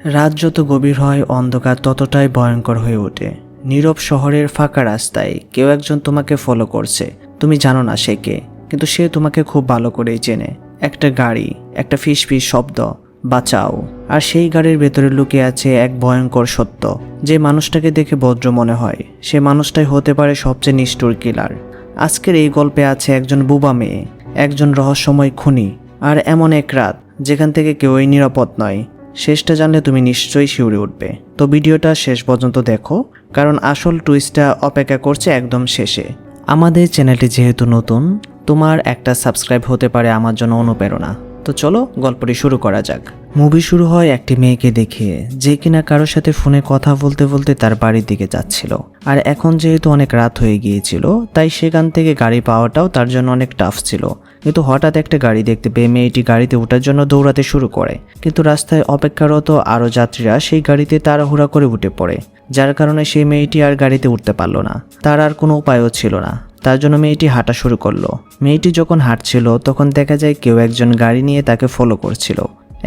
রাত যত গভীর হয় অন্ধকার ততটাই ভয়ঙ্কর হয়ে ওঠে। নীরব শহরের ফাঁকা রাস্তায় কেউ একজন তোমাকে ফলো করছে। তুমি জানো না সে কে, কিন্তু সে তোমাকে খুব ভালো করেই চেনে। একটা গাড়ি, একটা ফিসফিস শব্দ, বাঁচাও। আর সেই গাড়ির ভেতরে লুকিয়ে আছে এক ভয়ঙ্কর সত্য। যে মানুষটাকে দেখে ভদ্র মনে হয়, সে মানুষটাই হতে পারে সবচেয়ে নিষ্ঠুর কিলার। আজকের এই গল্পে আছে একজন বুবা মেয়ে, একজন রহস্যময় খুনি, আর এমন এক রাত যেখান থেকে কেউই নিরাপদ নয়। শেষটা জানলে তুমি নিশ্চয়ই শিউরে উঠবে। তো ভিডিওটা শেষ পর্যন্ত দেখো, কারণ আসল টুইস্টটা অপেক্ষা করছে একদম শেষে। আমাদের চ্যানেলটি যেহেতু নতুন, তোমার একটা সাবস্ক্রাইব হতে পারে আমার জন্য অনুপ্রেরণা। তো চলো গল্পটি শুরু করা যাক। মুভি শুরু হয় একটি মেয়েকে দেখিয়ে, যে কিনা কারোর সাথে ফোনে কথা বলতে বলতে তার বাড়ির দিকে যাচ্ছিল। আর এখন যেহেতু অনেক রাত হয়ে গিয়েছিল, তাই সেখান থেকে গাড়ি পাওয়াটাও তার জন্য অনেক টাফ ছিল। কিন্তু হঠাৎ একটা গাড়ি দেখতে পেয়ে মেয়েটি গাড়িতে ওঠার জন্য দৌড়াতে শুরু করে। কিন্তু রাস্তায় অপেক্ষারত আরও যাত্রীরা সেই গাড়িতে তাড়াহুড়া করে উঠে পড়ে, যার কারণে সেই মেয়েটি আর গাড়িতে উঠতে পারল না। তার আর কোনো উপায়ও ছিল না, তার জন্য মেয়েটি হাঁটা শুরু করলো। মেয়েটি যখন হাঁটছিল তখন দেখা যায় কেউ একজন গাড়ি নিয়ে তাকে ফলো করছিল।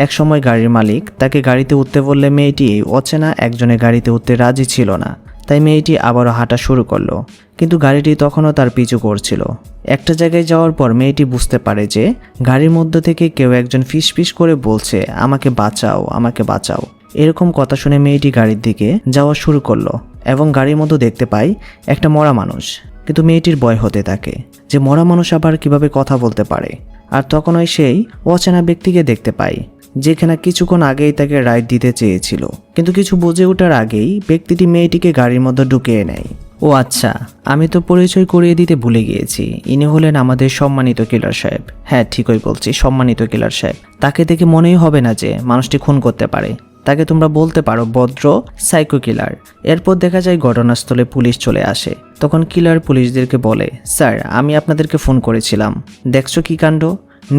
একসময় গাড়ির মালিক তাকে গাড়িতে উঠতে বললে মেয়েটি এই অচেনা একজনের গাড়িতে উঠতে রাজি ছিল না। তাই মেয়েটি আবারও হাঁটা শুরু করলো, কিন্তু গাড়িটি তখনও তার পিছু করছিল। একটা জায়গায় যাওয়ার পর মেয়েটি বুঝতে পারে যে গাড়ির মধ্য থেকে কেউ একজন ফিসফিস করে বলছে, আমাকে বাঁচাও, আমাকে বাঁচাও। এরকম কথা শুনে মেয়েটি গাড়ির দিকে যাওয়া শুরু করলো এবং গাড়ির মধ্যে দেখতে পায় একটা মরা মানুষ। কিন্তু মেয়েটির ভয় হতে থাকে যে মরা মানুষ আবার কিভাবে কথা বলতে পারে। আর তখনই সেই অচেনা ব্যক্তিকে দেখতে পায়, যেখানে কিছুক্ষণ আগেই তাকে রাইড দিতে চেয়েছিল। কিন্তু কিছু বুঝে ওঠার আগেই ব্যক্তিটি মেয়েটিকে গাড়ির মধ্যে ঢুকিয়ে নেয়। ও আচ্ছা, আমি তো পরিচয় করিয়ে দিতে ভুলে গিয়েছি। ইনি হলেন আমাদের সম্মানিত কিলার সাহেব। হ্যাঁ, ঠিকই বলছি, সম্মানিত কিলার সাহেব। তাকে দেখে মনেই হবে না যে মানুষটি খুন করতে পারে। তাকে তোমরা বলতে পারো ভদ্র সাইকো কিলার। এরপর দেখা যায় ঘটনাস্থলে পুলিশ চলে আসে। তখন কিলার পুলিশদেরকে বলে, স্যার, আমি আপনাদেরকে ফোন করেছিলাম। দেখছো কি কাণ্ড,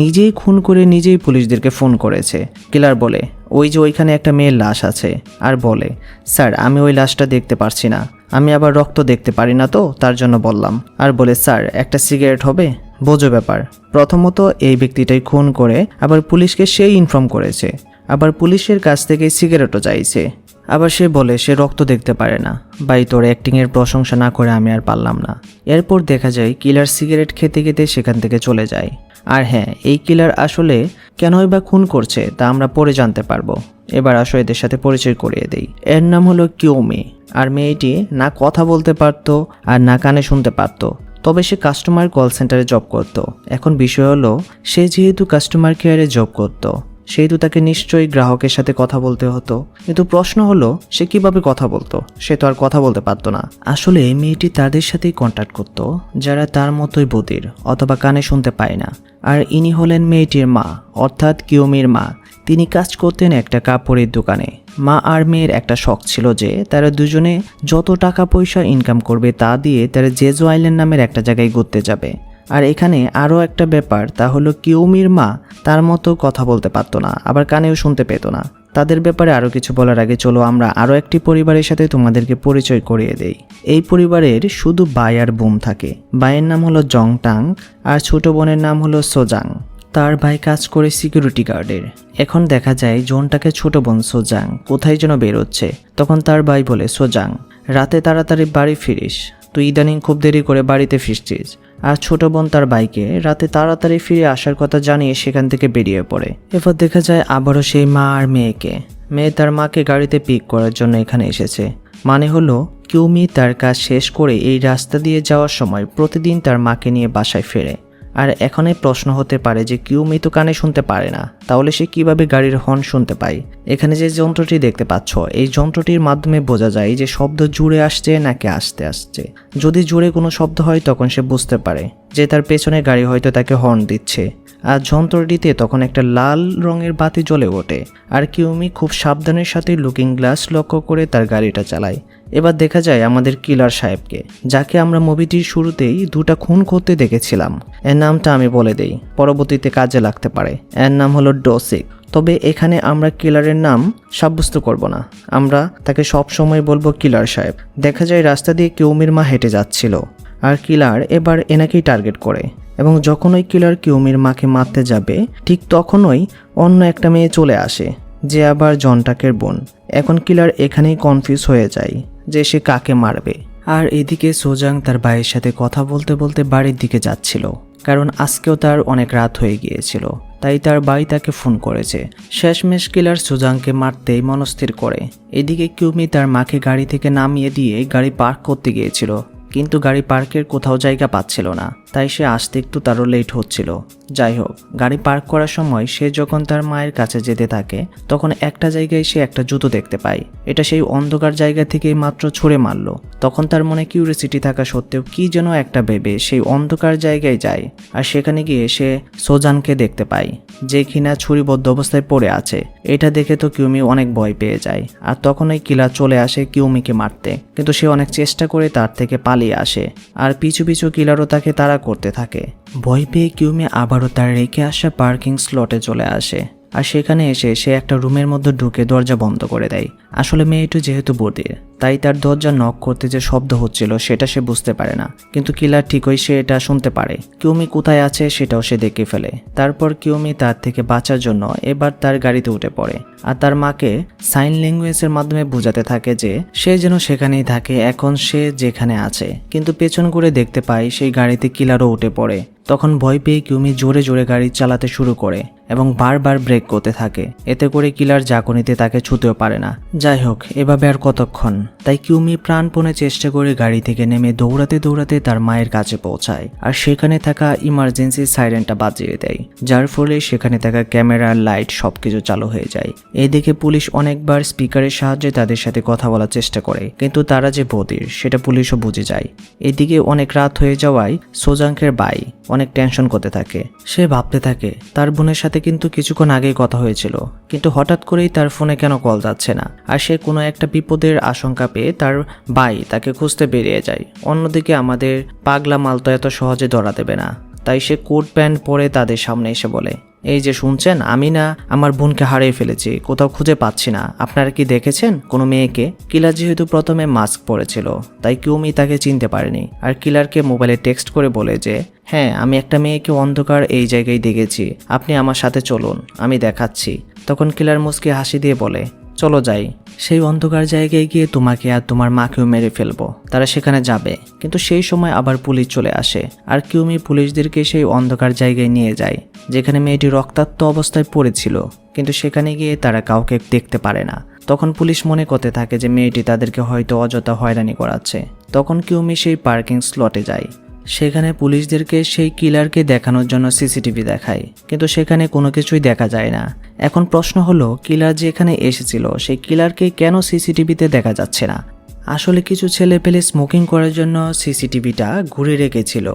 নিজেই খুন করে নিজেই পুলিশদেরকে ফোন করেছে। কিলার বলে, ওই যে ওইখানে একটা মেয়ের লাশ আছে। আর বলে, স্যার, আমি ওই লাশটা দেখতে পারছি না, আমি আবার রক্ত দেখতে পারি না, তো তার জন্য বললাম। আর বলে, স্যার, একটা সিগারেট হবে? বোঝো ব্যাপার। প্রথমত এই ব্যক্তিটাই খুন করে আবার পুলিশকে সেই ইনফর্ম করেছে, আবার পুলিশের কাছ থেকে সিগারেটও চাইছে। আবার সে বলে সে রক্ত দেখতে পারে না। ভাই, তোর অ্যাক্টিংয়ের প্রশংসা না করে আমি আর পারলাম না। এরপর দেখা যায় কিলার সিগারেট খেতে খেতে সেখান থেকে চলে যায়। আর হ্যাঁ, এই কিলার আসলে কেনই বা খুন করছে তা আমরা পরে জানতে পারবো। এবার আসো এদের সাথে পরিচয় করিয়ে দেই। এর নাম হলো কিউমি। আর মেয়েটি না কথা বলতে পারতো আর না কানে শুনতে পারতো, তবে সে কাস্টমার কল সেন্টারে জব করত। এখন বিষয় হলো, সে যেহেতু কাস্টমার কেয়ারে জব করত, সেহেতু তাকে নিশ্চয়ই গ্রাহকের সাথে কথা বলতে হতো। কিন্তু প্রশ্ন হলো, সে কিভাবে কথা বলতো? সে তো আর কথা বলতে পারতো না। আসলে মেয়েটি তাদের সাথেই কন্ট্যাক্ট করত যারা তার মতোই বধির অথবা কানে শুনতে পায় না। আর ইনি হলেন মেয়েটির মা, অর্থাৎ কিউমির মা। তিনি কাজ করতেন একটা কাপড়ের দোকানে। মা আর মেয়ের একটা শখ ছিল যে তারা দুজনে যত টাকা পয়সা ইনকাম করবে তা দিয়ে তারা জেজো আইল্যান্ড নামের একটা জায়গায় ঘুরতে যাবে। আর এখানে আরও একটা ব্যাপার, তা হলো কিউমির মা তার মতো কথা বলতে পারতো না, আবার কানেও শুনতে পেত না। তাদের ব্যাপারে আরও কিছু বলার আগে চলো আমরা আরও একটি পরিবারের সাথে তোমাদেরকে পরিচয় করিয়ে দেই। এই পরিবারের শুধু ভাই আর বোন থাকে। ভাইয়ের নাম হলো জংটাং আর ছোট বোনের নাম হলো সোজাং। তার ভাই কাজ করে সিকিউরিটি গার্ডের। এখন দেখা যায় জনটাকে ছোট বোন সোজাং কোথায় যেন বেরোচ্ছে। তখন তার ভাই বলে, সোজাং, রাতে তাড়াতাড়ি বাড়ি ফিরিস, তুই ইদানিং খুব দেরি করে বাড়িতে ফিরছিস। আর ছোট বোন তার ভাইকে রাতে তাড়াতাড়ি ফিরে আসার কথা জানিয়ে সেখান থেকে বেরিয়ে পড়ে। এরপর দেখা যায় আবারও সেই মা আর মেয়েকে। মেয়ে তার মাকে গাড়িতে পিক করার জন্য এখানে এসেছে। মানে হলো কিউমি তার কাজ শেষ করে এই রাস্তা দিয়ে যাওয়ার সময় প্রতিদিন তার মাকে নিয়ে বাসায় ফেরে। আর এখানে প্রশ্ন হতে পারে যে কিউমি তো কানে শুনতে পারে না, তাহলে সে কিভাবে গাড়ির হর্ন শুনতে পায়? এখানে যে যন্ত্রটি দেখতে পাচ্ছ, এই যন্ত্রটির মাধ্যমে বোঝা যায় যে শব্দ জুড়ে আসছে নাকি আস্তে আসছে। যদি জুড়ে কোনো শব্দ হয় তখন সে বুঝতে পারে যে তার পেছনে গাড়ি হয়তো তাকে হর্ন দিচ্ছে। আর যন্ত্রটিতে তখন একটা লাল রঙের বাতি জ্বলে ওঠে। আর কিউমি খুব সাবধানের সাথে লুকিং গ্লাস লক্ষ্য করে তার গাড়িটা চালায়। এবার দেখা যায় আমাদের কিলার সাহেবকে, যাকে আমরা মুভিটির শুরুতেই দুটা খুন করতে দেখেছিলাম। এর নামটা আমি বলে দেই, পরবর্তীতে কাজে লাগতে পারে। এর নাম হলো ডোসিক। তবে এখানে আমরা কিলারের নাম সাব্যস্ত করব না, আমরা তাকে সব সময় বলবো কিলার সাহেব। দেখা যায় রাস্তা দিয়ে কিউমির মা হেঁটে যাচ্ছিল, আর কিলার এবার এনাকেই টার্গেট করে। এবং যখন ওই কিলার কিউমির মাকে মারতে যাবে, ঠিক তখনই অন্য একটা মেয়ে চলে আসে, যে আবার জনটাকের বোন। এখন কিলার এখানেই কনফিউজ হয়ে যায় যে সে কাকে মারবে। আর এদিকে সোজাং তার ভাইয়ের সাথে কথা বলতে বলতে বাড়ির দিকে যাচ্ছিল, কারণ আজকেও তার অনেক রাত হয়ে গিয়েছিল, তাই তার ভাই তাকে ফোন করেছে। শেষমেশ কিলার সোজাংকে মারতেই মনস্থির করে। এদিকে কিউমি তার মাকে গাড়ি থেকে নামিয়ে দিয়ে গাড়ি পার্ক করতে গিয়েছিল, কিন্তু গাড়ি পার্কের কোথাও জায়গা পাচ্ছিল না, তাই সে আসতে একটু তারও লেট হচ্ছিল। যাই হোক, গাড়ি পার্ক করার সময় সে যখন তার মায়ের কাছে যেতে থাকে তখন একটা জায়গায় সে একটা জুতো দেখতে পায়। এটা সেই অন্ধকার জায়গা থেকে মাত্র ছুঁড়ে মারল। তখন তার মনে কিউরিসিটি থাকা সত্ত্বেও কি যেন একটা ভেবে সেই অন্ধকার জায়গায় যায়, আর সেখানে গিয়ে সে সোজানকে দেখতে পায়, যে কিনা ছুরিবদ্ধ অবস্থায় পড়ে আছে। এটা দেখে তো কিউমি অনেক ভয় পেয়ে যায়, আর তখনই কিলার চলে আসে কিউমিকে মারতে, কিন্তু সে অনেক চেষ্টা করে তার থেকে পালিয়ে আসে, আর পিছু পিছু কিলারও তাকে তাড়া করতে থাকে। ভয় পেয়ে কিউমি আবারও তার রেখে আসা পার্কিং স্লটে চলে আসে, আর সেখানে এসে সে একটা রুমের মধ্যে ঢুকে দরজা বন্ধ করে দেয়। আসলে মেয়েটি যেহেতু বধির, তাই তার দরজা নক করতে যে শব্দ হচ্ছিল সেটা সে বুঝতে পারে না, কিন্তু কিলার ঠিকই সে এটা শুনতে পারে। কিউমি কোথায় আছে সেটাও সে দেখে ফেলে। তারপর কিউমি তার থেকে বাঁচার জন্য এবার তার গাড়িতে উঠে পড়ে, আর তার মাকে সাইন ল্যাঙ্গুয়েজের মাধ্যমে বোঝাতে থাকে যে সে যেন সেখানেই থাকে, এখন সে যেখানে আছে। কিন্তু পেছন ঘুরে দেখতে পায় সেই গাড়িতে কিলারও উঠে পড়ে। তখন ভয় পেয়ে কিউমি জোরে জোরে গাড়ি চালাতে শুরু করে এবং বারবার ব্রেক করতে থাকে, এতে করে কিলার জাকনিতে তাকে ছুঁতেও পারে না। যাই হোক, এভাবে আর কতক্ষণ, তাই কিউমি প্রাণপণে চেষ্টা করে গাড়ি থেকে নেমে দৌড়াতে দৌড়াতে তার মায়ের কাছে পৌঁছায়, আর সেখানে থাকা ইমার্জেন্সি সাইরেনটা বাজিয়ে দেয়, যার ফলে সেখানে থাকা ক্যামেরা, লাইট সবকিছু চালু হয়ে যায়। এদিকে পুলিশ অনেকবার স্পিকারের সাহায্যে তাদের সাথে কথা বলার চেষ্টা করে, কিন্তু তারা যে বধির সেটা পুলিশও বুঝে যায়। এদিকে অনেক রাত হয়ে যাওয়ায় সোজাংকের ভাই অনেক টেনশন করতে থাকে। সে ভাবতে থাকে তার বোনের সাথে কিন্তু কিছুক্ষণ আগেই কথা হয়েছিল, কিন্তু হঠাৎ করেই তার ফোনে কেন কল যাচ্ছে না। আর সে কোনো একটা বিপদের আশঙ্কা পেয়ে তার ভাই তাকে খুঁজতে বেরিয়ে যায়। অন্যদিকে আমাদের পাগলা মাল তো এত সহজে ধরা দেবে না, তাই সে কোট প্যান্ট পরে তাদের সামনে এসে বলে, এই যে শুনছেন, আমি না আমার বোনকে হারিয়ে ফেলেছি, কোথাও খুঁজে পাচ্ছি না, আপনারা কি দেখেছেন কোনো মেয়েকে? কিলার যেহেতু প্রথমে মাস্ক পরেছিল, তাই কিউমি তাকে চিনতে পারেনি, আর কিলারকে মোবাইলে টেক্সট করে বলে যে হ্যাঁ, আমি একটা মেয়েকে অন্ধকার এই জায়গায় দেখেছি, আপনি আমার সাথে চলুন, আমি দেখাচ্ছি। তখন কিলার মুচকি হাসি দিয়ে বলে, চলো যাই, সেই অন্ধকার জায়গায় গিয়ে তোমাকে আর তোমার মাকেও মেরে ফেলবো। তারা সেখানে যাবে, কিন্তু সেই সময় আবার পুলিশ চলে আসে, আর কিউমি পুলিশদেরকে সেই অন্ধকার জায়গায় নিয়ে যায় যেখানে মেয়েটি রক্তাক্ত অবস্থায় পড়েছিল, কিন্তু সেখানে গিয়ে তারা কাউকে দেখতে পারে না। তখন পুলিশ মনে করতে থাকে যে মেয়েটি তাদেরকে হয়তো অযথা হয়রানি করাচ্ছে। তখন কিউমি সেই পার্কিং স্লটে যায়, সেখানে পুলিশদেরকে সেই কিলারকে দেখানোর জন্য সিসিটিভি দেখায়, কিন্তু সেখানে কোনো কিছুই দেখা যায় না। এখন প্রশ্ন হলো, কিলার যে এখানে এসেছিল সেই কিলারকে কেন সিসিটিভিতে দেখা যাচ্ছে না? আসলে কিছু ছেলে পেলে স্মোকিং করার জন্য সিসিটিভিটা ঘুরে রেখেছিল,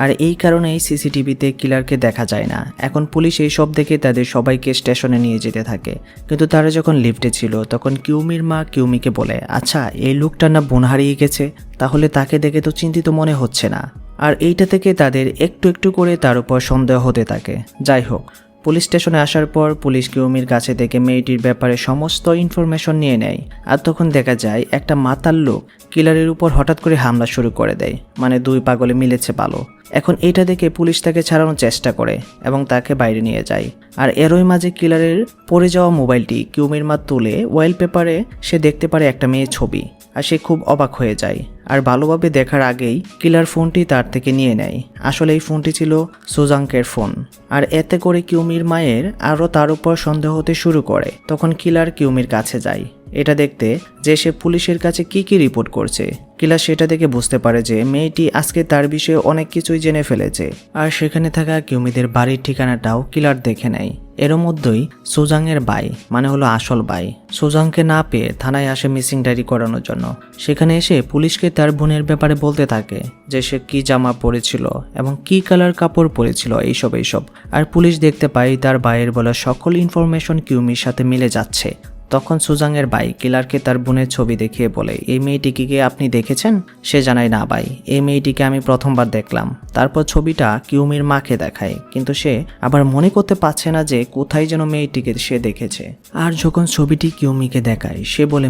আর এই কারণেই সিসিটিভিতে কিলারকে দেখা যায় না। এখন পুলিশ এই সব দেখে তাদের সবাইকে স্টেশনে নিয়ে যেতে থাকে, কিন্তু তারা যখন লিফটে ছিল তখন কিউমির মা কিউমিকে বলে, আচ্ছা এই লোকটা না বোন হারিয়ে গেছে, তাহলে তাকে দেখে তো চিন্তিত মনে হচ্ছে না। আর এইটা থেকে তাদের একটু একটু করে তার উপর সন্দেহ হতে থাকে। যাই হোক, পুলিশ স্টেশনে আসার পর পুলিশ কিউমির কাছে থেকে মেয়েটির ব্যাপারে সমস্ত ইনফরমেশন নিয়ে নেয়, আর তখন দেখা যায় একটা মাতাল লোক কিলারের উপর হঠাৎ করে হামলা শুরু করে দেয়, মানে দুই পাগলে মিলেছে ভালো। এখন এটা দেখে পুলিশ তাকে ছাড়ানোর চেষ্টা করে এবং তাকে বাইরে নিয়ে যায়, আর এরই মাঝে কিলারের পড়ে যাওয়া মোবাইলটি কিউমির মা তুলে ওয়ালপেপারে সে দেখতে পারে একটা মেয়ের ছবি, আর সে খুব অবাক হয়ে যায়। আর ভালোভাবে দেখার আগেই কিলার ফোনটি তার থেকে নিয়ে নেয়। আসলে এই ফোনটি ছিল সোজাংকের ফোন, আর এতে করে কিউমির মায়ের আরও তার উপর সন্দেহ হতে শুরু করে। তখন কিলার কিউমির কাছে যায় এটা দেখতে যে সে পুলিশের কাছে কি রিপোর্ট করছে। কিলার সেটা দেখে বুঝতে পারে যে মেয়েটি আজকে তার বিষয়ে অনেক কিছুই জেনে ফেলেছে, আর সেখানে থাকা কিউমিদের বাড়ির ঠিকানাটাও কিলার দেখে নেয়। এর মধ্যেই সোজাংয়ের ভাই, মানে হলো আসল ভাই, সোজাংকে না পেয়ে থানায় আসে মিসিং ডায়েরি করানোর জন্য। সেখানে এসে পুলিশকে তার বোনের ব্যাপারে বলতে থাকে যে সে কি জামা পরেছিল এবং কি কালার কাপড় পরেছিল, এইসব। আর পুলিশ দেখতে পায় তার ভাইয়ের বলা সকল ইনফরমেশন কিউমির সাথে মিলে যাচ্ছে। তখন সুজাংয়ের ভাই কিলারকে তার বোনের ছবি দেখিয়ে বলে, এই মেয়েটিকে কি আপনি দেখেছেন? সে জানায়, না ভাই, এই মেয়েটিকে আমি প্রথমবার দেখলাম। তারপর ছবিটা কিউমির মাকে দেখায়, কিন্তু সে আবার মনে করতে পারছে না যে কোথায় যেন মেয়েটিকে সে দেখেছে। আর যখন ছবিটি কিউমিকে দেখায়, সে বলে,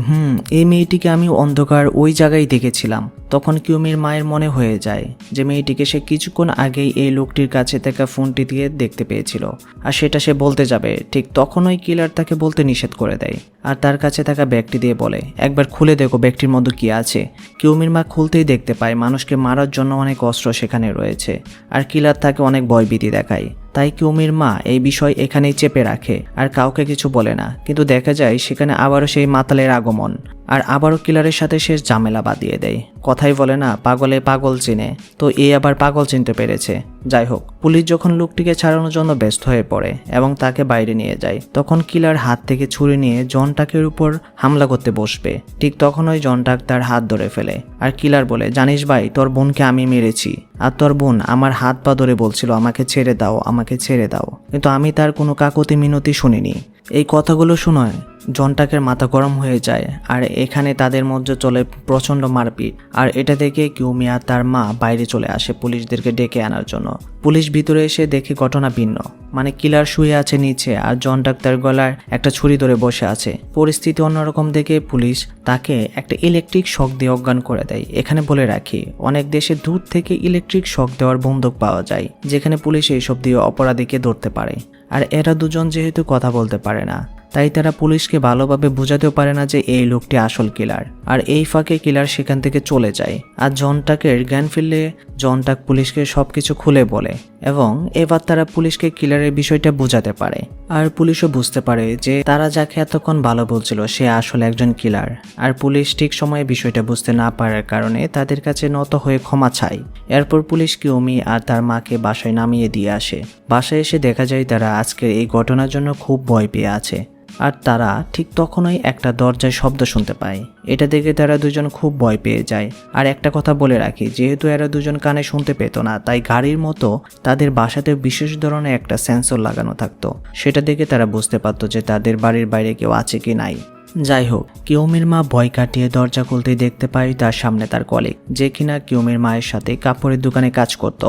এই মেয়েটিকে আমি অন্ধকার ওই জায়গায় দেখেছিলাম। তখন কিউমির মায়ের মনে হয়ে যায় যে মেয়েটিকে সে কিছুক্ষণ আগেই এই লোকটির কাছে থাকা ফোনটি দিয়ে দেখতে পেয়েছিল, আর সেটা সে বলতে যাবে, ঠিক তখনই কিলার তাকে বলতে নিষেধ করে দেয় আর তার কাছে থাকা ব্যাগটি দিয়ে বলে, একবার খুলে দেখো ব্যাগটির মধ্যে কি আছে। কিউমির মা খুলতেই দেখতে পায় মানুষকে মারার জন্য অনেক অস্ত্র সেখানে রয়েছে, আর কিলার তাকে অনেক ভয়ভীতি দেখায়। তাই কিউমির মা এই বিষয় এখানেই চেপে রাখে আর কাউকে কিছু বলে না। কিন্তু দেখা যায় সেখানে আবারও সেই মাতালের আগমন, আর আবারও কিলারের সাথে সে ঝামেলা বাঁধিয়ে দেয়। কথাই বলে না, পাগলে পাগল চিনে, তো এ আবার পাগল চিনতে পেরেছে। যাই হোক, পুলিশ যখন লোকটিকে ছাড়ানোর জন্য ব্যস্ত হয়ে পড়ে এবং তাকে বাইরে নিয়ে যায়, তখন কিলার হাত থেকে ছুরি নিয়ে জন টাকের উপর হামলা করতে বসবে। ঠিক তখনই জন টাক তার হাত ধরে ফেলে আর কিলার বলে, জানিস ভাই, তোর বোনকে আমি মেরেছি, আর তোর বোন আমার হাত পা ধরে বলছিল আমাকে ছেড়ে দাও, আমাকে ছেড়ে দাও, কিন্তু আমি তার কোনো কাকুতি মিনতি শুনিনি। এই কথাগুলো শোনায় জন টাকের মাথা গরম হয়ে যায়, আর এখানে তাদের মধ্যে চলে প্রচণ্ড মারপিট। আর এটা দেখে কিউমি আর তার মা বাইরে চলে আসে পুলিশদেরকে ডেকে আনার জন্য। পুলিশ ভিতরে এসে দেখে ঘটনা ভিন্ন, মানে কিলার শুয়ে আছে নিচে আর জন টাক তার গলার একটা ছুরি ধরে বসে আছে। পরিস্থিতি অন্যরকম দেখে পুলিশ তাকে একটা ইলেকট্রিক শক দিয়ে অজ্ঞান করে দেয়। এখানে বলে রাখি, অনেক দেশে দূর থেকে ইলেকট্রিক শক দেওয়ার বন্দুক পাওয়া যায়, যেখানে পুলিশ এইসব দিয়ে অপরাধীকে ধরতে পারে। আর এরা দুজন যেহেতু কথা বলতে পারে না, তাই তারা পুলিশকে ভালোভাবে বোঝাতেও পারে না যে এই লোকটি আসল কিলার। আর এই ফাঁকে কিলার সেখান থেকে চলে যায়, আর জন টাকের জ্ঞান ফিরলে জন টাক পুলিশকে সবকিছু খুলে বলে, এবং এবার তারা পুলিশকে কিলারের বিষয়টা বোঝাতে পারে। আর পুলিশও বুঝতে পারে যে তারা যাকে এতক্ষণ ভালো বলছিল সে আসলে একজন কিলার। আর পুলিশ ঠিক সময়ে বিষয়টা বুঝতে না পারার কারণে তাদের কাছে নত হয়ে ক্ষমা চায়। এরপর পুলিশ কিউমি আর তার মাকে বাসায় নামিয়ে দিয়ে আসে। বাসায় এসে দেখা যায় তারা আজকের এই ঘটনার জন্য খুব ভয় পেয়ে আছে। আর তারা ঠিক তখনই একটা দরজায় শব্দ শুনতে পায়। এটা দেখে তারা দুজন খুব ভয় পেয়ে যায়। আর একটা কথা বলে রাখি, যেহেতু এরা দুজন কানে শুনতে পেত না, তাই গাড়ির মতো তাদের বাসাতে বিশেষ ধরনের একটা সেন্সর লাগানো থাকতো। সেটা দেখে তারা বুঝতে পারতো যে তাদের বাড়ির বাইরে কেউ আছে কি নাই। যাই হোক, কিউমির মা ভয় কাটিয়ে দরজা খুলতেই দেখতে পায় তার সামনে তার কলিগ, যে কিনা কিউমির মায়ের সাথে কাপড়ের দোকানে কাজ করত।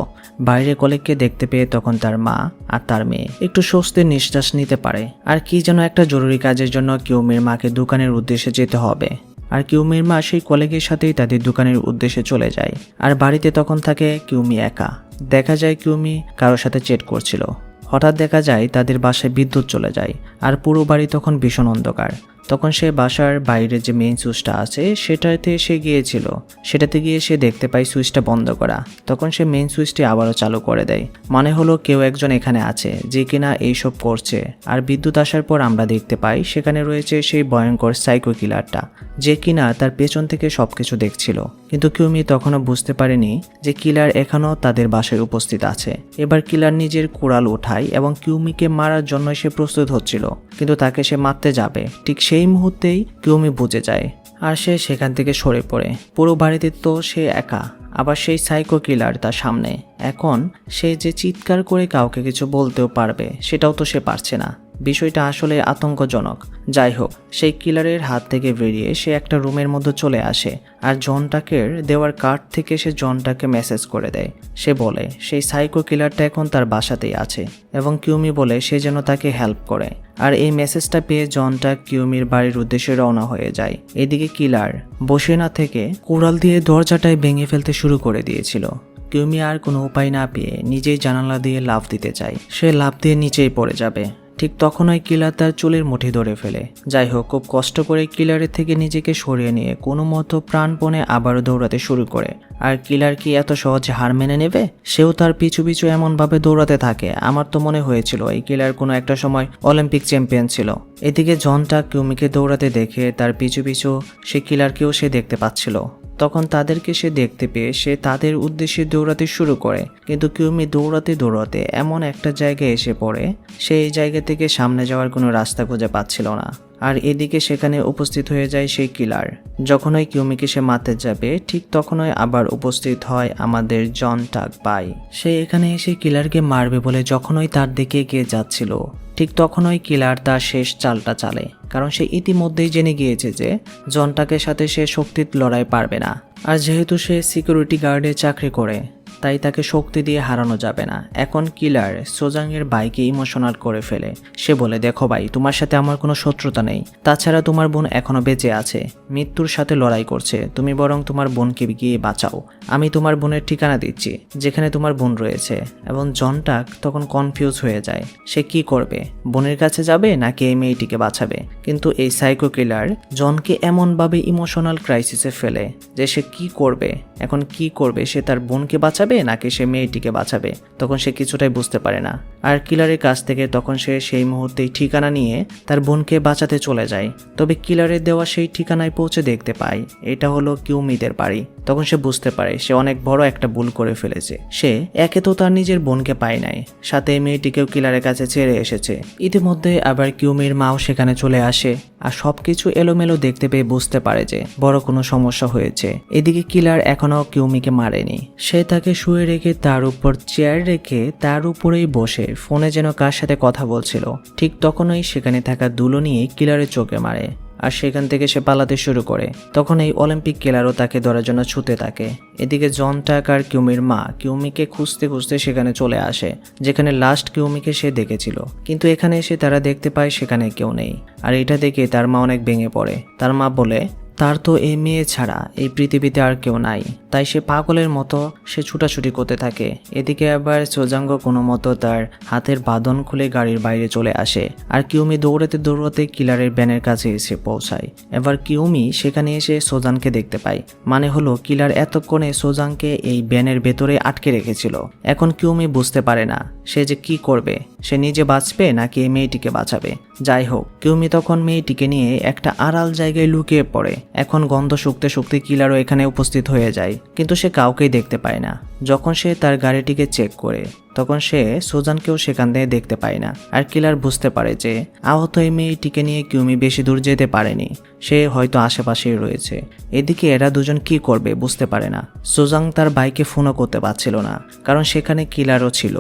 বাইরে কলিগকে দেখতে পেয়ে তখন তার মা আর তার মেয়ে একটু স্বস্তির নিঃশ্বাস নিতে পারে। আর কি যেন একটা জরুরি কাজের জন্য কিউমির মাকে দোকানের উদ্দেশ্যে যেতে হবে। আর কিউমির মা সেই কলিগের সাথেই তাদের দোকানের উদ্দেশ্যে চলে যায়। আর বাড়িতে তখন থাকে কিউমি একা। দেখা যায় কিউমি কারোর সাথে চ্যাট করছিল। হঠাৎ দেখা যায় তাদের বাসায় বিদ্যুৎ চলে যায়, আর পুরো বাড়ি তখন ভীষণ অন্ধকার। তখন সে বাসার বাইরে যে মেইন সুইচটা আছে সেটাতে সে গিয়েছিল, সেটাতে গিয়ে সে দেখতে পায় সুইচটা বন্ধ করা। তখন সে মেইন সুইচটি আবারও চালু করে দেয়, মানে হলো কেউ একজন এখানে আছে যে কিনা এইসব করছে। আর বিদ্যুৎ আসার পর আমরা দেখতে পাই সেখানে রয়েছে সেই ভয়ঙ্কর সাইকো কিলারটা, যে কিনা তার পেছন থেকে সবকিছু দেখছিল। কিন্তু কিউমি তখনও বুঝতে পারেনি যে কিলার এখনও তাদের বাসায় উপস্থিত আছে। এবার কিলার নিজের কুড়াল ওঠায় এবং কিউমিকে মারার জন্য সে প্রস্তুত হচ্ছিল, কিন্তু তাকে সে মারতে যাবে। ঠিক সেই মুহূর্তেই কিউমি বুঝে যায়, আর সে সেখান থেকে সরে পড়ে। পুরো বাড়িতে তো সে একা, আবার সেই সাইকো কিলার তার সামনে। এখন সে যে চিৎকার করে কাউকে কিছু বলতেও পারবে সেটাও তো সে পারছে না। বিষয়টা আসলে আতঙ্কজনক। যাই হোক, সেই কিলারের হাত থেকে বেরিয়ে সে একটা রুমের মধ্যে চলে আসে, আর জন টাকের দেওয়ার কার্ড থেকে সে জন টাকে মেসেজ করে দেয়। সে বলে সেই সাইকো কিলারটা এখন তার বাসাতেই আছে, এবং কিউমি বলে সে যেন তাকে হেল্প করে। আর এই মেসেজটা পেয়ে জন টাক কিউমির বাড়ির উদ্দেশ্যে রওনা হয়ে যায়। এদিকে কিলার বসে না থেকে কুড়াল দিয়ে দরজাটায় ভেঙে ফেলতে শুরু করে দিয়েছিল। কিউমি আর কোনো উপায় না পেয়ে নিজেই জানালা দিয়ে লাফ দিতে চায়। সে লাফ দিয়ে নিচেই পড়ে যাবে। ঠিক তখনই কিলার তার চুলের মুঠি ধরে ফেলে। যাই হোক, খুব কষ্ট করে কিলারের থেকে নিজেকে সরিয়ে নিয়ে কোনো মতো প্রাণপণে আবারও দৌড়াতে শুরু করে। আর কিলার কি এত সহজে হার মেনে নেবে? সেও তার পিছু পিছু এমনভাবে দৌড়াতে থাকে, আমার তো মনে হয়েছিল এই কিলার কোনো একটা সময় অলিম্পিক চ্যাম্পিয়ন ছিল। এদিকে জন টাক কিউমিকে দৌড়াতে দেখে তার পিছু পিছু সে কিলারকেও সে দেখতে পাচ্ছিল। তখন তাদেরকে সে দেখতে পেয়ে সে তাদের উদ্দেশ্যে দৌড়াতে শুরু করে, কিন্তু কিউমি দৌড়াতে দৌড়াতে এমন একটা জায়গায় এসে পড়ে, সেই জায়গা থেকে সামনে যাওয়ার কোনো রাস্তা খুঁজে পাচ্ছিল না। আর এদিকে সেখানে উপস্থিত হয়ে যায় সেই কিলার। যখনই কিউমিকে সে মারতে যাবে ঠিক তখনই আবার উপস্থিত হয় আমাদের জন টাক ভাই। সে এখানে এসে কিলারকে মারবে বলে যখনই তার দিকে এগিয়ে যাচ্ছিল, ঠিক তখনই কিলার তার শেষ চালটা চালে, কারণ সে ইতিমধ্যেই জেনে গিয়েছে যে জনটাকের সাথে সে শক্তির লড়াই পারবে না। আর যেহেতু সে সিকিউরিটি গার্ডে চাকরি করে, তাই তাকে শক্তি দিয়ে হারানো যাবে না। এখন কিলার সোজাংয়ের ভাইকে ইমোশনাল করে ফেলে। সে বলে, দেখো ভাই, তোমার সাথে আমার কোনো শত্রুতা নেই, তাছাড়া তোমার বোন এখনো বেঁচে আছে, মৃত্যুর সাথে লড়াই করছে, তুমি বরং তোমার বোনকে গিয়ে বাঁচাও। আমি তোমার বোনের ঠিকানা দিচ্ছি যেখানে তোমার বোন রয়েছে। এবং জনটাক তখন কনফিউজ হয়ে যায়, সে কি করবে, বোনের কাছে যাবে নাকি এই মেয়েটিকে বাঁচাবে। কিন্তু এই সাইকো কিলার জনকে এমনভাবে ইমোশনাল ক্রাইসিসে ফেলে যে সে কি করবে, এখন কি করবে, সে তার বোনকে বাঁচাবে নাকি সে মেয়েটিকে বাঁচাবে, তখন সে কিছুটাই বুঝতে পারে না। আর কিলারের কাছ থেকে তখন সে সেই মুহূর্তেই ঠিকানা নিয়ে তার বোনকে বাঁচাতে চলে যায়। তবে কিলারের দেওয়া সেই ঠিকানায় পৌঁছে দেখতে পায় এটা হলো কিউমিদের বাড়ি। তখন সে বুঝতে পারে সে অনেক বড় একটা ভুল করে ফেলেছে। সে একে তো তার নিজের বোনকে পায় নাই, সাথে মেয়েটিকেও কিলারের কাছে ছেড়ে এসেছে। ইতিমধ্যে আবার কিউমির মাও সেখানে চলে আসে আর সবকিছু এলোমেলো দেখতে পেয়ে বুঝতে পারে যে বড় কোনো সমস্যা হয়েছে। এদিকে কিলার এখনো কিউমিকে মারেনি, সে তাকে শুয়ে রেখে তার উপর চেয়ার রেখে তার উপরেই বসে ফোনে যেন কার সাথে কথা বলছিল। ঠিক তখনই সেখানে থাকা দুলো নিয়ে কিলারের চোখে মারে আর সেখান থেকে সে পালাতে শুরু করে। তখন এই অলিম্পিক কিলারও তাকে ধরার জন্য ছুটে থাকে। এদিকে জনটাক আর কিউমির মা কিউমিকে খুঁজতে খুঁজতে সেখানে চলে আসে যেখানে লাস্ট কিউমিকে সে দেখেছিল। কিন্তু এখানে এসে তারা দেখতে পায় সেখানে কেউ নেই। আর এটা দেখে তার মা অনেক ভেঙে পড়ে। তার মা বলে তার তো এই মেয়ে ছাড়া এই পৃথিবীতে আর কেউ নাই। তাই সে পাগলের মতো সে ছুটাছুটি করতে থাকে। এদিকে আবার সোজাঙ্গ কোনো মতো তার হাতের বাঁধন খুলে গাড়ির বাইরে চলে আসে আর কিউমি দৌড়াতে দৌড়াতে কিলারের ব্যানের কাছে এসে পৌঁছায়। এবার কিউমি সেখানে এসে সোজানকে দেখতে পায়, মানে হলো কিলার এতক্ষণে সোজাংকে এই ব্যানের ভেতরে আটকে রেখেছিল। এখন কিউমি বুঝতে পারে না সে যে কি করবে, সে নিজে বাঁচবে নাকি এই মেয়েটিকে বাঁচাবে। যাই হোক, কিউমি তখন মেয়েটিকে নিয়ে একটা আড়াল জায়গায় লুকিয়ে পড়ে। এখন গন্ধ শুকতে শুকতে কিলারও এখানে উপস্থিত হয়ে যায়, কিন্তু সে কাউকেই দেখতে পায় না। যখন সে তার গাড়িটিকে চেক করে তখন সে সোজানকেও সেখান থেকে দেখতে পায় না। আর কিলার বুঝতে পারে যে আহত এই মেয়েটিকে নিয়ে কিউমি বেশি দূর যেতে পারেনি, সে হয়তো আশেপাশেই রয়েছে। এদিকে এরা দুজন কি করবে বুঝতে পারে না। সোজাং তার বাইকে ফোনও করতে পারছিল না, কারণ সেখানে কিলারও ছিল।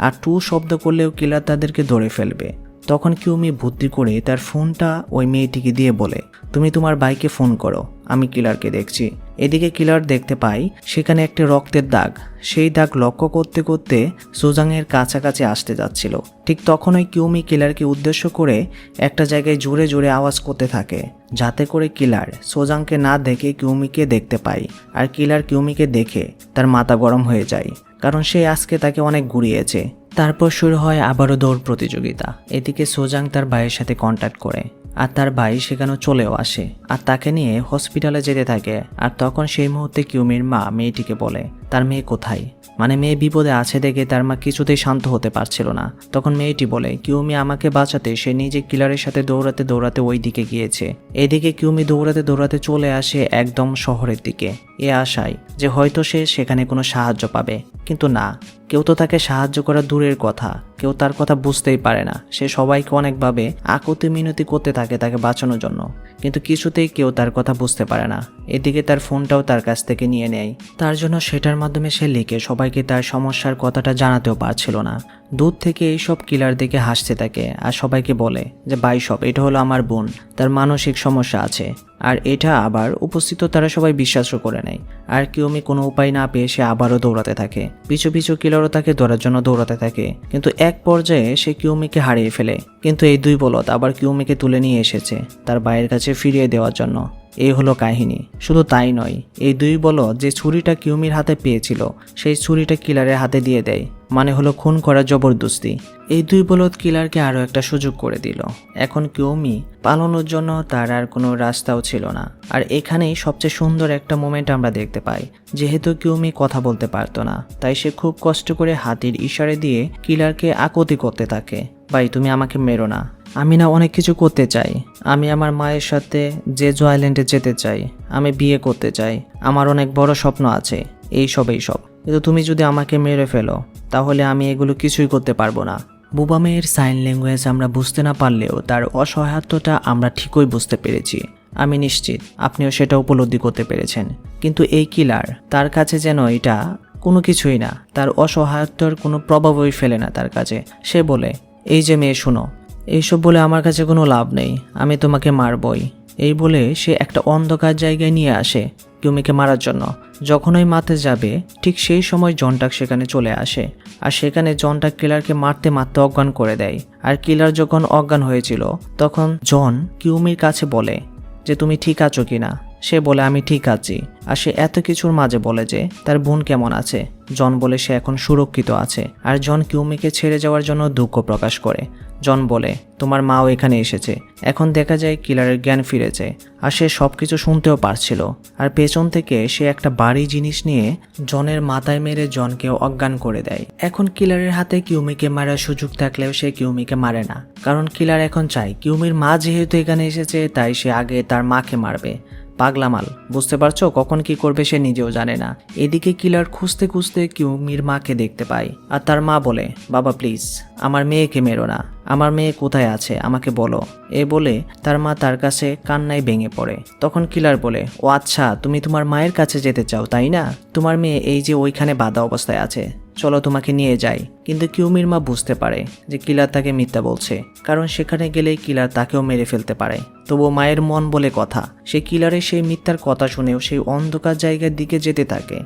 আর টু শব্দ করলেও কিলার তাদেরকে ধরে ফেলবে। তখন কিউমি বুদ্ধি করে তার ফোনটা ওই মেয়েটিকে দিয়ে বলে, তুমি তোমার বাইকে ফোন করো, আমি কিলারকে দেখছি। এদিকে কিলার দেখতে পাই সেখানে একটা রক্তের দাগ। সেই দাগ লক্ষ্য করতে করতে সোজাংয়ের কাছাকাছি আসতে যাচ্ছিল। ঠিক তখনই কিউমি কিলারকে উদ্দেশ্য করে একটা জায়গায় জোরে জোরে আওয়াজ করতে থাকে, যাতে করে কিলার সোজাংকে না দেখে কিউমিকে দেখতে পায়। আর কিলার কিউমিকে দেখে তার মাথা গরম হয়ে যায়, কারণ সে আজকে তাকে অনেক ঘুরিয়েছে। তারপর শুরু হয় আবারও দৌড় প্রতিযোগিতা। এদিকে সোজাং তার ভাইয়ের সাথে কন্ট্যাক্ট করে আর তার ভাই সেখানে চলেও আসে আর তাকে নিয়ে হসপিটালে যেতে থাকে। আর তখন সেই মুহূর্তে কিউমির মা মেয়েটিকে বলে তার মেয়ে কোথায়, মানে মেয়ে বিপদে আছে দেখে তার মা কিছুতেই শান্ত হতে পারছিল না। তখন মেয়েটি বলে কিউমি আমাকে বাঁচাতে সে নিজে কিলারের সাথে দৌড়াতে দৌড়াতে ওই দিকে গিয়েছে। এদিকে কিউমি দৌড়াতে দৌড়াতে চলে আসে একদম শহরের দিকে, এ আশায় যে হয়তো সে সেখানে কোনো সাহায্য পাবে। কিন্তু না, কেউ তো তাকে সাহায্য করা দূরের কথা, কেউ তার কথা বুঝতেই পারে না। সে সবাইকে অনেকভাবে আকুতি মিনতি করতে থাকে তাকে বাঁচানোর জন্য, কিন্তু কিছুতেই কেউ তার কথা বুঝতে পারে না। এদিকে তার ফোনটাও তার কাছ থেকে নিয়ে নেয়। তার জন্য সেটার মাধ্যমে সে লিখে সবাইকে তার সমস্যার কথাটা জানাতেও পারছিল না। দূর থেকে এইসব কিলার দেখে হাসতে থাকে আর সবাইকে বলে যে ভাই সব এটা হলো আমার বোন, তার মানসিক সমস্যা আছে। আর এটা আবার উপস্থিত তারা সবাই বিশ্বাসও করে নেয়। আর কিউমি কোনো উপায় না পেয়ে সে আবারও দৌড়াতে থাকে। পিছু পিছু কিলারও তাকে ধরার জন্য দৌড়াতে থাকে, কিন্তু এক পর্যায়ে সে কিউমিকে হারিয়ে ফেলে। কিন্তু এই দুই বলদ আবার কিউমিকে তুলে নিয়ে এসেছে তার ভাইয়ের কাছে ফিরিয়ে দেওয়ার জন্য। এই হলো কাহিনী। শুধু তাই নয়, এই দুই বলদ যে ছুরিটা কিউমির হাতে পেয়েছিল সেই ছুরিটা কিলারের হাতে দিয়ে দেয়, মানে হলো খুন করার জবরদস্তি। এই দুই বলদ কিলারকে আরও একটা সুযোগ করে দিল। এখন কিউমি পালানোর জন্য তার আর কোনো রাস্তাও ছিল না। আর এখানেই সবচেয়ে সুন্দর একটা মোমেন্ট আমরা দেখতে পাই। যেহেতু কিউমি কথা বলতে পারতো না, তাই সে খুব কষ্ট করে হাতের ইশারে দিয়ে কিলারকে আকুতি করতে থাকে, ভাই তুমি আমাকে মেরো না, আমি না অনেক কিছু করতে চাই। আমি আমার মায়ের সাথে জেজো আইল্যান্ডে যেতে চাই, আমি বিয়ে করতে চাই, আমার অনেক বড় স্বপ্ন আছে, এইসব। কিন্তু তুমি যদি আমাকে মেরে ফেলো তাহলে আমি এগুলো কিছুই করতে পারবো না। বুবা মেয়ের সাইন ল্যাঙ্গুয়েজ আমরা বুঝতে না পারলেও তার অসহায়ত্বটা আমরা ঠিকই বুঝতে পেরেছি। আমি নিশ্চিত আপনিও সেটা উপলব্ধি করতে পেরেছেন। কিন্তু এই কিলার, তার কাছে যেন এটা কোনো কিছুই না, তার অসহায়ত্বর কোনো প্রভাবই ফেলে না তার কাছে। সে বলে এই যে মেয়ে শোনো, এইসব বলে আমার কাছে কোনো লাভ নেই, আমি তোমাকে মারবই। এই বলে সে একটা অন্ধকার জায়গায় নিয়ে আসে কিউমিকে মারার জন্য। যখন ওই মারতে যাবে ঠিক সেই সময় জনটাক সেখানে চলে আসে, আর সেখানে জনটাক কিলারকে মারতে মারতে অজ্ঞান করে দেয়। আর কিলার যখন অজ্ঞান হয়েছিল তখন জন কিউমির কাছে বলে যে তুমি ঠিক আছো কিনা। সে বলে আমি ঠিক আছি। আর সে এত কিছুর মাঝে বলে যে তার বোন কেমন আছে। জন বলে সে এখন সুরক্ষিত আছে। আর জন কিউমিকে ছেড়ে যাওয়ার জন্য দুঃখ প্রকাশ করে। জন বলে তোমার মাও এখানে এসেছে। এখন দেখা যায় কিলারের জ্ঞান ফিরেছে, আর সে সবকিছু শুনতেও পারছিল। আর পেছন থেকে সে একটা ভারী জিনিস নিয়ে জনের মাথায় মেরে জনকেও অজ্ঞান করে দেয়। এখন কিলারের হাতে কিউমিকে মারার সুযোগ থাকলেও সে কিউমিকে মারে না, কারণ কিলার এখন চায় কিউমির মা যেহেতু এখানে এসেছে তাই সে আগে তার মাকে মারবে। পাগলা মাল, বুঝতে পারছো কখন কি করবে সে নিজেও জানে না। এদিকে কিলার খুঁজতে খুঁজতে কিউমির মাকে দেখতে পায়, আর তার মা বলে বাবা প্লিজ আমার মেয়েকে মেরো না, আমার মেয়ে কোথায় আছে আমাকে বলো। এ বলে তার মা তার কাছে কান্নায় ভেঙে পড়ে। তখন কিলার বলে ও আচ্ছা তুমি তোমার মায়ের কাছে যেতে চাও তাই না, তোমার মেয়ে এই যে ওইখানে বাঁধা অবস্থায় আছে, চলো তোমাকে নিয়ে যাই। কিন্তু কিউমির মা বুঝতে পারে যে কিলার তাকে মিথ্যা বলছে, কারণ সেখানে গেলেই কিলার তাকেও মেরে ফেলতে পারে। তবুও মায়ের মন বলে কথা, সে কিলারের সেই মিথ্যার কথা শুনেও সেই অন্ধকার জায়গার দিকে যেতে থাকে,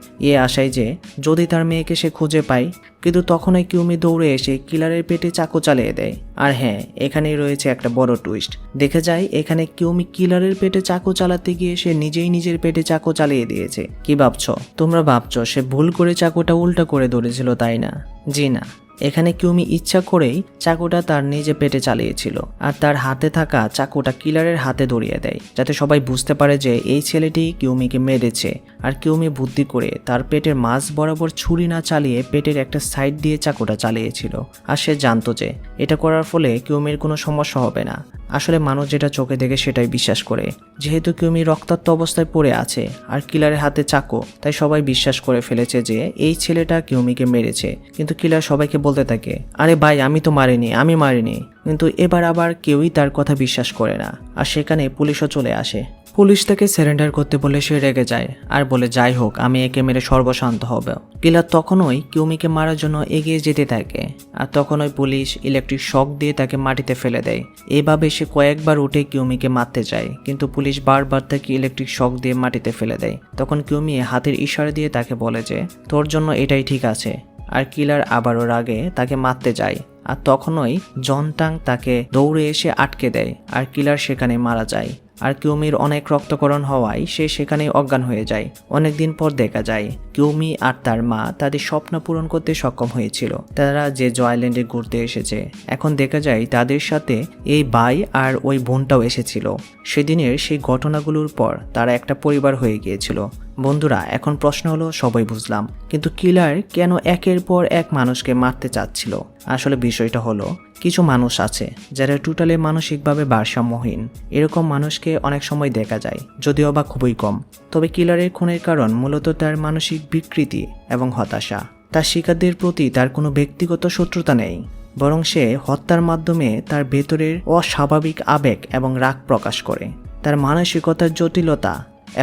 আশায় যে যদি তার মেয়েকে সে খুঁজে পায়। কিন্তু তখনই কিউমি দৌড়ে এসে কিলারের পেটে চাকু চালিয়ে দেয়। আর হ্যাঁ, এখানেই রয়েছে একটা বড় টুইস্ট। দেখে যায় এখানে কিউমি কিলারের পেটে চাকু চালাতে গিয়ে সে নিজেই নিজের পেটে চাকু চালিয়ে দিয়েছে। কি ভাবছো তোমরা? ভাবছো সে ভুল করে চাকুটা উল্টা করে ধরেছিল তাই না? জি না, এখানে কিউমি ইচ্ছা করেই চাকুটা তার নিজে পেটে চালিয়েছিল, আর তার হাতে থাকা চাকুটা কিলারের হাতে ধরিয়ে দেয়, যাতে সবাই বুঝতে পারে যে এই ছেলেটি কিউমিকে মেরেছে। আর কিউমি বুদ্ধি করে তার পেটের মাঝ বরাবর ছুরি না চালিয়ে পেটের একটা সাইড দিয়ে চাকুটা চালিয়েছিল। আর সে জানতো যে এটা করার ফলে কিউমির কোনো সমস্যা হবে না। আসলে মানুষ যেটা চোখে দেখে সেটাই বিশ্বাস করে। যেহেতু কিউমি রক্তাক্ত অবস্থায় পড়ে আছে আর কিলারের হাতে চাকু, তাই সবাই বিশ্বাস করে ফেলেছে যে এই ছেলেটা কিউমিকে মেরেছে। কিন্তু কিলার সবাইকে বলতে থাকে আরে ভাই আমি তো মারিনি, আমি মারিনি। কিন্তু এবার আবার কেউই তার কথা বিশ্বাস করে না। আর সেখানে পুলিশও চলে আসে। পুলিশ তাকে সারেন্ডার করতে বলে সে রেগে যায় আর বলে যাই হোক আমি একে মেরে সর্বশান্ত হবে। কিলার তখনই কিউমিকে মারার জন্য এগিয়ে যেতে থাকে, আর তখনই পুলিশ ইলেকট্রিক শক দিয়ে তাকে মাটিতে ফেলে দেয়। এভাবে সে কয়েকবার উঠে কিউমিকে মারতে যায়, কিন্তু পুলিশ বারবার তাকে ইলেকট্রিক শক দিয়ে মাটিতে ফেলে দেয়। তখন কিউমি হাতের ইশারা দিয়ে তাকে বলে যে তোর জন্য এটাই ঠিক আছে। আর কিলার আবারও রাগে তাকে মারতে যায়, আর তখনই জনটাং তাকে দৌড়ে এসে আটকে দেয়, আর কিলার সেখানে মারা যায়। আর কিউমির অনেক রক্তকরণ হওয়ায় সে সেখানেই অজ্ঞান হয়ে যায়। অনেকদিন পর দেখা যায় কিউমি আর তার মা তাদের স্বপ্ন পূরণ করতে সক্ষম হয়েছিল। তারা যে জয়ল্যান্ডে ঘুরতে এসেছে, এখন দেখা যায় তাদের সাথে এই ভাই আর ওই বোনটাও এসেছিল। সেদিনের সেই ঘটনাগুলোর পর তারা একটা পরিবার হয়ে গিয়েছিল। বন্ধুরা, এখন প্রশ্ন হলো সবাই বুঝলাম, কিন্তু কিলার কেন একের পর এক মানুষকে মারতে চাচ্ছিল? আসলে বিষয়টা হলো কিছু মানুষ আছে যারা টোটালি মানসিকভাবে ভারসাম্যহীন। এরকম মানুষকে অনেক সময় দেখা যায়, যদিও বা খুবই কম। তবে কিলারের খুনের কারণ মূলত তার মানসিক বিকৃতি এবং হতাশা। তার শিকারদের প্রতি তার কোনো ব্যক্তিগত শত্রুতা নেই, বরং সে হত্যার মাধ্যমে তার ভেতরের অস্বাভাবিক আবেগ এবং রাগ প্রকাশ করে। তার মানসিকতার জটিলতা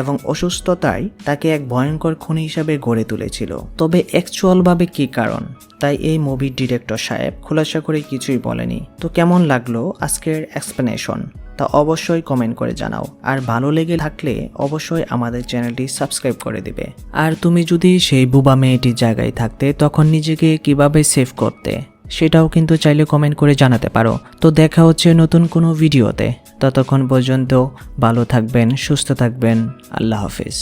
এবং অসুস্থতাই তাকে এক ভয়ঙ্কর খুনি হিসাবে গড়ে তুলেছিল। তবে অ্যাকচুয়ালভাবে কী কারণ, তাই এই মুভির ডিরেক্টর সাহেব খোলাসা করে কিছুই বলেনি। তো কেমন লাগলো আজকের এক্সপ্লেনেশন তা অবশ্যই কমেন্ট করে জানাও। আর ভালো লেগে থাকলে অবশ্যই আমাদের চ্যানেলটি সাবস্ক্রাইব করে দিবে। আর তুমি যদি সেই বুবা মেয়েটির জায়গায় থাকতে তখন নিজেকে কিভাবে সেভ করতে সেটাও কিন্তু চাইলে কমেন্ট করে জানাতে পারো। তো দেখা হচ্ছে নতুন কোনো ভিডিওতে। ততক্ষণ পর্যন্ত ভালো থাকবেন, সুস্থ থাকবেন। আল্লাহ হাফিজ।